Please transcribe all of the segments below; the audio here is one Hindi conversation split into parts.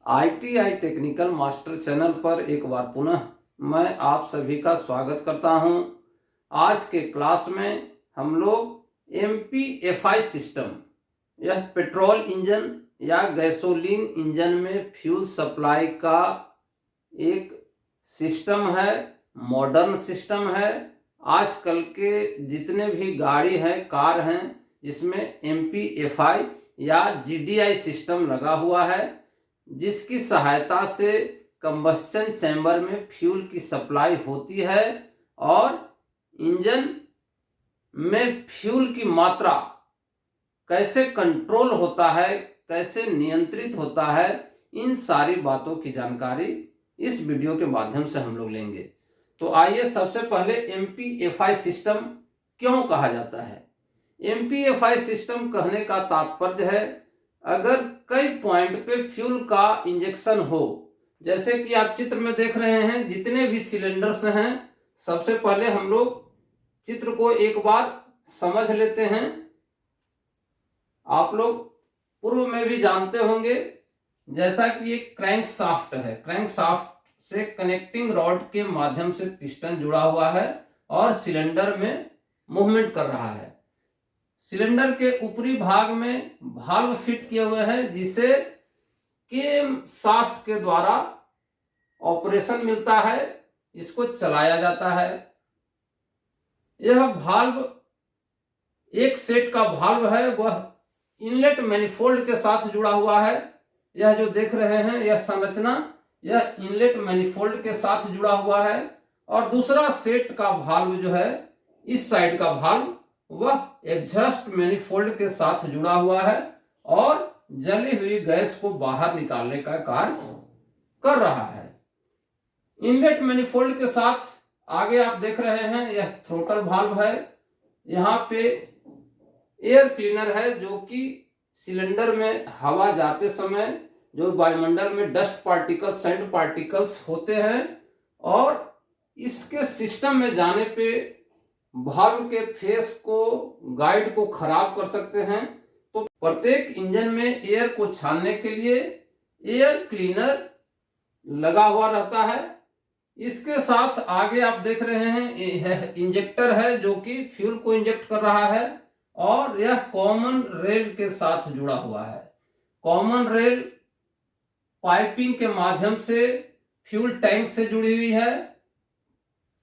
ITI टेक्निकल मास्टर चैनल पर एक बार पुनः मैं आप सभी का स्वागत करता हूं। आज के क्लास में हम लोग MPFI सिस्टम, यह पेट्रोल इंजन या गैसोलीन इंजन में फ्यूल सप्लाई का एक सिस्टम है, मॉडर्न सिस्टम है। आजकल के जितने भी गाड़ी हैं, कार हैं, जिसमें MPFI या GDI सिस्टम लगा हुआ है, जिसकी सहायता से कंबस्चन चैम्बर में फ्यूल की सप्लाई होती है और इंजन में फ्यूल की मात्रा कैसे कंट्रोल होता है, कैसे नियंत्रित होता है, इन सारी बातों की जानकारी इस वीडियो के माध्यम से हम लोग लेंगे। तो आइए सबसे पहले MPFI सिस्टम क्यों कहा जाता है। MPFI सिस्टम कहने का तात्पर्य है, अगर कई पॉइंट पे फ्यूल का इंजेक्शन हो, जैसे कि आप चित्र में देख रहे हैं, जितने भी सिलेंडर्स हैं, सबसे पहले हम लोग चित्र को एक बार समझ लेते हैं। आप लोग पूर्व में भी जानते होंगे, जैसा कि एक क्रैंक शाफ्ट है, क्रैंक शाफ्ट से कनेक्टिंग रॉड के माध्यम से पिस्टन जुड़ा हुआ है और सिलेंडर में मूवमेंट कर रहा है। सिलेंडर के ऊपरी भाग में वाल्व फिट किए हुए हैं, जिसे के शाफ्ट के द्वारा ऑपरेशन मिलता है, इसको चलाया जाता है। यह वाल्व एक सेट का वाल्व है, वह इनलेट मैनिफोल्ड के साथ जुड़ा हुआ है। यह जो देख रहे हैं, यह संरचना, यह इनलेट मैनिफोल्ड के साथ जुड़ा हुआ है। और दूसरा सेट का वाल्व जो है, इस साइड का वाल्व, वह एग्जॉस्ट मैनिफोल्ड के साथ जुड़ा हुआ है और जली हुई गैस को बाहर निकालने का कार्य कर रहा है। इनलेट मैनिफोल्ड के साथ आगे आप देख रहे हैं, यह थ्रोटल वाल्व है। यहाँ पे एयर क्लीनर है, जो कि सिलेंडर में हवा जाते समय जो वायुमंडल में डस्ट पार्टिकल्स, सैंड पार्टिकल्स होते हैं, और इसके सिस्टम में जाने पे वाल्व के फेस को, गाइड को खराब कर सकते हैं। तो प्रत्येक इंजन में एयर को छानने के लिए एयर क्लीनर लगा हुआ रहता है। इसके साथ आगे आप देख रहे हैं, यह इंजेक्टर है, जो कि फ्यूल को इंजेक्ट कर रहा है, और यह कॉमन रेल के साथ जुड़ा हुआ है। कॉमन रेल पाइपिंग के माध्यम से फ्यूल टैंक से जुड़ी हुई है,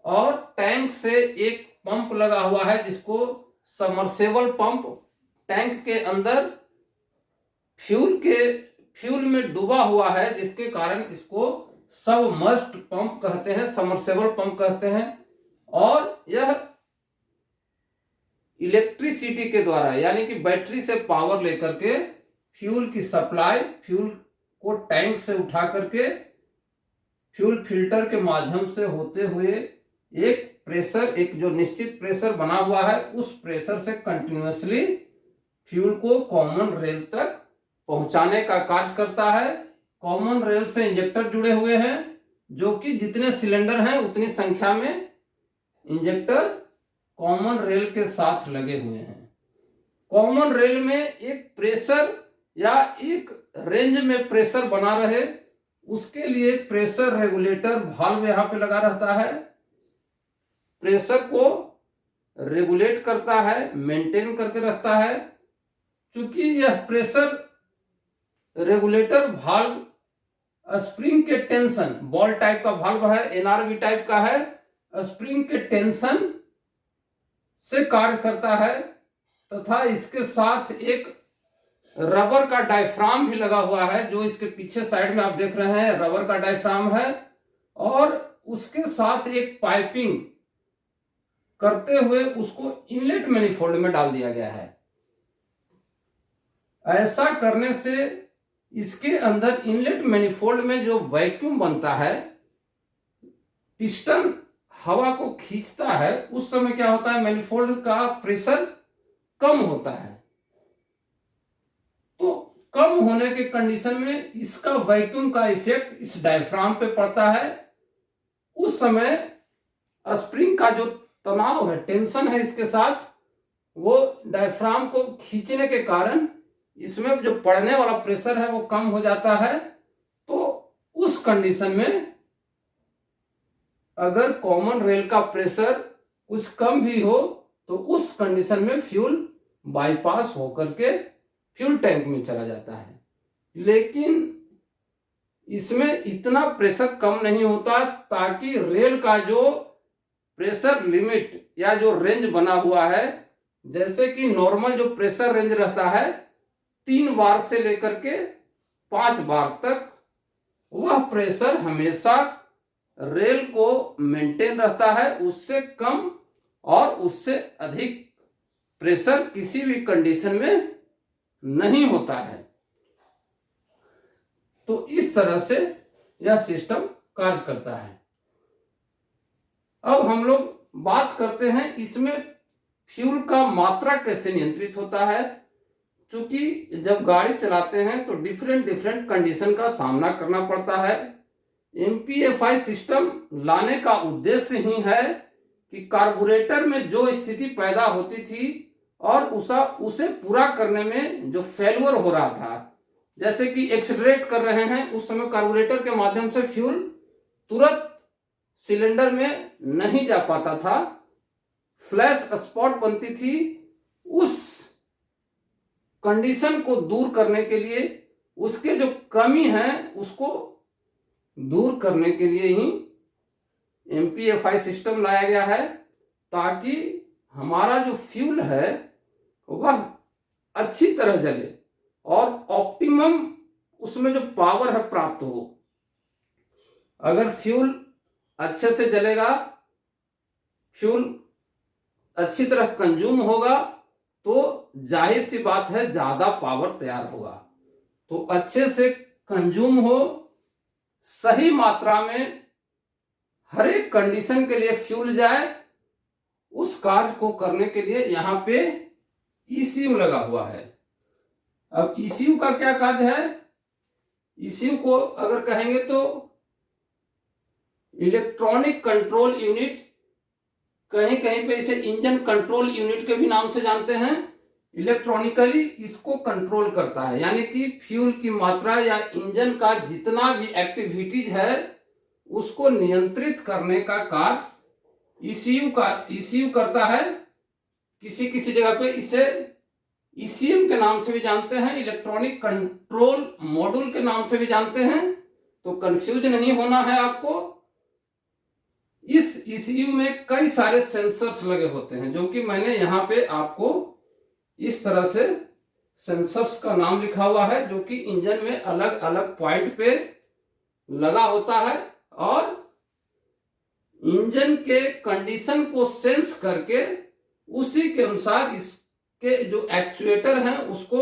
और टैंक से एक पंप लगा हुआ है, जिसको सबमर्सिबल पंप, टैंक के अंदर फ्यूल में डूबा हुआ है, जिसके कारण इसको सबमर्ज्ड पंप कहते हैं, सबमर्सिबल पंप कहते हैं। और यह इलेक्ट्रिसिटी के द्वारा, यानी कि बैटरी से पावर लेकर के फ्यूल की सप्लाई, फ्यूल को टैंक से उठा करके फ्यूल फिल्टर के माध्यम से होते हुए एक प्रेशर, एक जो निश्चित प्रेशर बना हुआ है, उस प्रेशर से कंटिन्यूअसली फ्यूल को कॉमन रेल तक पहुंचाने का कार्य करता है। कॉमन रेल से इंजेक्टर जुड़े हुए हैं, जो कि जितने सिलेंडर हैं उतनी संख्या में इंजेक्टर कॉमन रेल के साथ लगे हुए हैं। कॉमन रेल में एक प्रेशर या एक रेंज में प्रेशर बना रहे, उसके लिए प्रेशर रेगुलेटर वाल्व यहाँ पे लगा रहता है। प्रेशर को रेगुलेट करता है, मेंटेन करके रखता है। चूंकि यह प्रेशर रेगुलेटर वाल्व स्प्रिंग के टेंशन, बॉल टाइप का वाल्व है, NRV टाइप का है, स्प्रिंग के टेंशन से कार्य करता है, तथा इसके साथ एक रबर का डायफ्राम भी लगा हुआ है, जो इसके पीछे साइड में आप देख रहे हैं, रबर का डायफ्राम है। और उसके साथ एक पाइपिंग करते हुए उसको इनलेट मैनिफोल्ड में डाल दिया गया है। ऐसा करने से इसके अंदर इनलेट मैनिफोल्ड में जो वैक्यूम बनता है, पिस्टन हवा को खींचता है, उस समय क्या होता है, मैनिफोल्ड का प्रेशर कम होता है। तो कम होने के कंडीशन में इसका वैक्यूम का इफेक्ट इस डायफ्राम पे पड़ता है। उस समय स्प्रिंग का जो तनाव है, टेंशन है इसके साथ, वो डायफ्राम को खींचने के कारण इसमें जो पड़ने वाला प्रेशर है वो कम हो जाता है। तो कंडीशन में अगर कॉमन रेल का प्रेशर कुछ कम भी हो तो उस कंडीशन में फ्यूल बाईपास होकर के फ्यूल टैंक में चला जाता है। लेकिन इसमें इतना प्रेशर कम नहीं होता, ताकि रेल का जो प्रेशर लिमिट या जो रेंज बना हुआ है, जैसे कि नॉर्मल जो प्रेशर रेंज रहता है 3 बार से लेकर के 5 बार तक, वह प्रेशर हमेशा रेल को मेंटेन रहता है। उससे कम और उससे अधिक प्रेशर किसी भी कंडीशन में नहीं होता है। तो इस तरह से यह सिस्टम कार्य करता है। अब हम लोग बात करते हैं इसमें फ्यूल का मात्रा कैसे नियंत्रित होता है। क्योंकि जब गाड़ी चलाते हैं तो डिफरेंट कंडीशन का सामना करना पड़ता है। एमपीएफआई सिस्टम लाने का उद्देश्य ही है कि कार्बोरेटर में जो स्थिति पैदा होती थी और उसे पूरा करने में जो फेल्योर हो रहा था, जैसे कि एक्सीलरेट कर रहे हैं, उस समय कार्बोरेटर के माध्यम से फ्यूल तुरंत सिलेंडर में नहीं जा पाता था, फ्लैश स्पॉट बनती थी। उस कंडीशन को दूर करने के लिए, उसके जो कमी है उसको दूर करने के लिए ही एमपीएफआई सिस्टम लाया गया है, ताकि हमारा जो फ्यूल है वह अच्छी तरह जले और ऑप्टिमम उसमें जो पावर है प्राप्त हो। अगर फ्यूल अच्छे से जलेगा, फ्यूल अच्छी तरह कंज्यूम होगा, तो जाहिर सी बात है ज्यादा पावर तैयार होगा। तो अच्छे से कंज्यूम हो, सही मात्रा में हर एक कंडीशन के लिए फ्यूल जाए, उस कार्य को करने के लिए यहाँ पे ईसीयू लगा हुआ है। अब ईसीयू का क्या कार्य है? ईसीयू को अगर कहेंगे तो इलेक्ट्रॉनिक कंट्रोल यूनिट, कहीं कहीं पे इसे इंजन कंट्रोल यूनिट के भी नाम से जानते हैं। इलेक्ट्रॉनिकली इसको कंट्रोल करता है, यानी कि फ्यूल की मात्रा या इंजन का जितना भी एक्टिविटीज है उसको नियंत्रित करने का कार्य ईसीयू करता है। किसी किसी जगह पे इसे ईसीएम के नाम से भी जानते हैं, इलेक्ट्रॉनिक कंट्रोल मॉड्यूल के नाम से भी जानते हैं। तो कंफ्यूज नहीं होना है आपको। इस ईसीयू में कई सारे सेंसर्स लगे होते हैं, जो कि मैंने यहाँ पे आपको इस तरह से सेंसर्स का नाम लिखा हुआ है, जो कि इंजन में अलग अलग पॉइंट पे लगा होता है और इंजन के कंडीशन को सेंस करके उसी के अनुसार इसके जो एक्चुएटर हैं उसको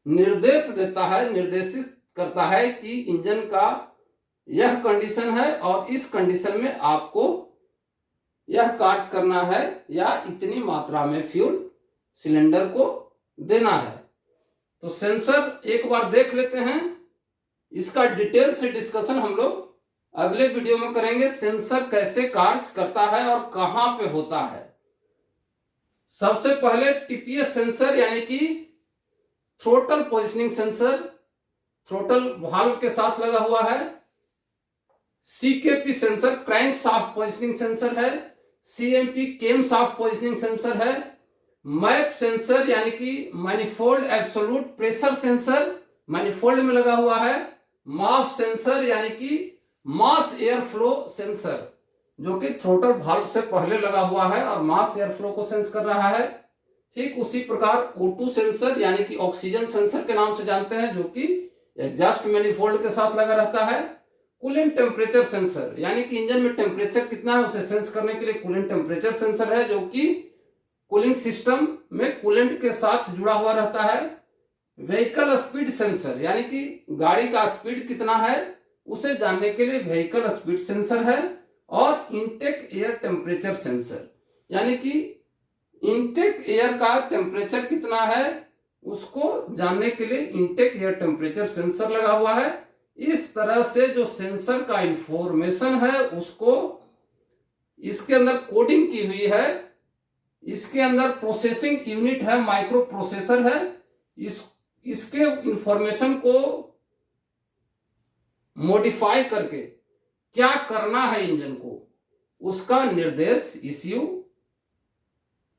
निर्देश देता है, निर्देशित करता है कि इंजन का यह कंडीशन है और इस कंडीशन में आपको यह कार्य करना है या इतनी मात्रा में फ्यूल सिलेंडर को देना है। तो सेंसर एक बार देख लेते हैं, इसका डिटेल से डिस्कशन हम लोग अगले वीडियो में करेंगे। सेंसर कैसे कार्य करता है और कहां पे होता है। सबसे पहले टीपीएस सेंसर यानी कि throttle positioning sensor, throttle valve के साथ लगा हुआ है। CKP sensor crank shaft positioning sensor है। सीएमपी केम शाफ्ट पोजिशनिंग सेंसर है। मैप सेंसर यानी कि manifold absolute pressure sensor manifold में लगा हुआ है। मास सेंसर यानी कि मास एयर फ्लो सेंसर, जो कि थ्रोटल वाल्व से पहले लगा हुआ है और मास एयर फ्लो को सेंस कर रहा है। ठीक उसी प्रकार O2 सेंसर यानी कि ऑक्सीजन सेंसर के नाम से जानते हैं, जो कि एग्जॉस्ट मैनिफोल्ड के साथ लगा रहता है। कूलेंट टेम्परेचर सेंसर यानी कि इंजन में टेम्परेचर कितना है उसे सेंस करने के लिए कूलेंट टेम्परेचर सेंसर है, जो कि कूलिंग सिस्टम में कूलेंट के साथ जुड़ा हुआ रहता है। व्हीकल स्पीड सेंसर यानी कि गाड़ी का स्पीड कितना है उसे जानने के लिए व्हीकल स्पीड सेंसर है। और इनटेक एयर टेम्परेचर सेंसर यानी कि इनटेक एयर का टेम्परेचर कितना है उसको जानने के लिए इनटेक एयर टेम्परेचर सेंसर लगा हुआ है। इस तरह से जो सेंसर का इंफॉर्मेशन है उसको इसके अंदर कोडिंग की हुई है। इसके अंदर प्रोसेसिंग यूनिट है, माइक्रो प्रोसेसर है। इसके इंफॉर्मेशन को मॉडिफाई करके क्या करना है इंजन को, उसका निर्देश ECU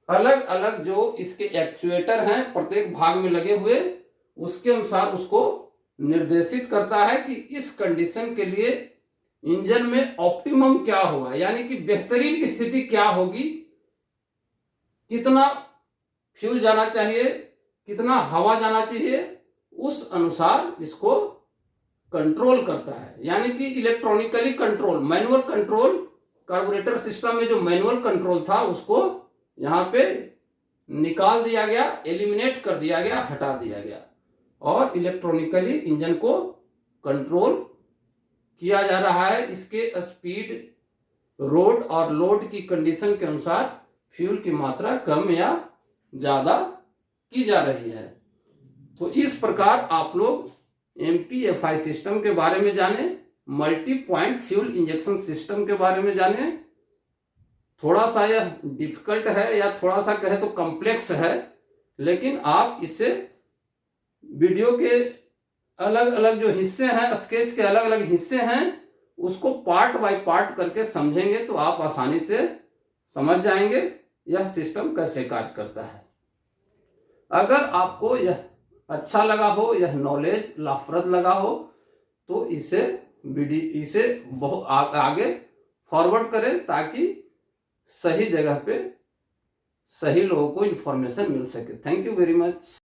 अलग अलग जो इसके एक्चुएटर हैं प्रत्येक भाग में लगे हुए, उसके अनुसार उसको निर्देशित करता है कि इस कंडीशन के लिए इंजन में ऑप्टिमम क्या होगा, यानी कि बेहतरीन स्थिति क्या होगी, कितना फ्यूल जाना चाहिए, कितना हवा जाना चाहिए, उस अनुसार इसको कंट्रोल करता है। यानी कि electronically control, manual control, carburettor system में जो मैनुअल कंट्रोल था उसको यहाँ पे निकाल दिया गया, एलिमिनेट कर दिया गया, हटा दिया गया, और इलेक्ट्रॉनिकली इंजन को कंट्रोल किया जा रहा है। इसके स्पीड, रोड और लोड की कंडीशन के अनुसार फ्यूल की मात्रा कम या ज़्यादा की जा रही है। तो इस प्रकार आप लोग MPFI सिस्टम के बारे में जाने, multi point fuel injection system के बारे में जाने। थोड़ा सा यह डिफिकल्ट है या थोड़ा सा कहे तो कॉम्प्लेक्स है, लेकिन आप इसे वीडियो के अलग अलग जो हिस्से हैं, स्केच के अलग अलग हिस्से हैं, उसको पार्ट बाय पार्ट करके समझेंगे तो आप आसानी से समझ जाएंगे यह सिस्टम कैसे कार्य करता है। अगर आपको यह अच्छा लगा हो, यह नॉलेज लाभप्रद लगा हो, तो इसे बहुत आगे फॉरवर्ड करें ताकि सही जगह पे सही लोगों को इंफॉर्मेशन मिल सके। Thank you very much.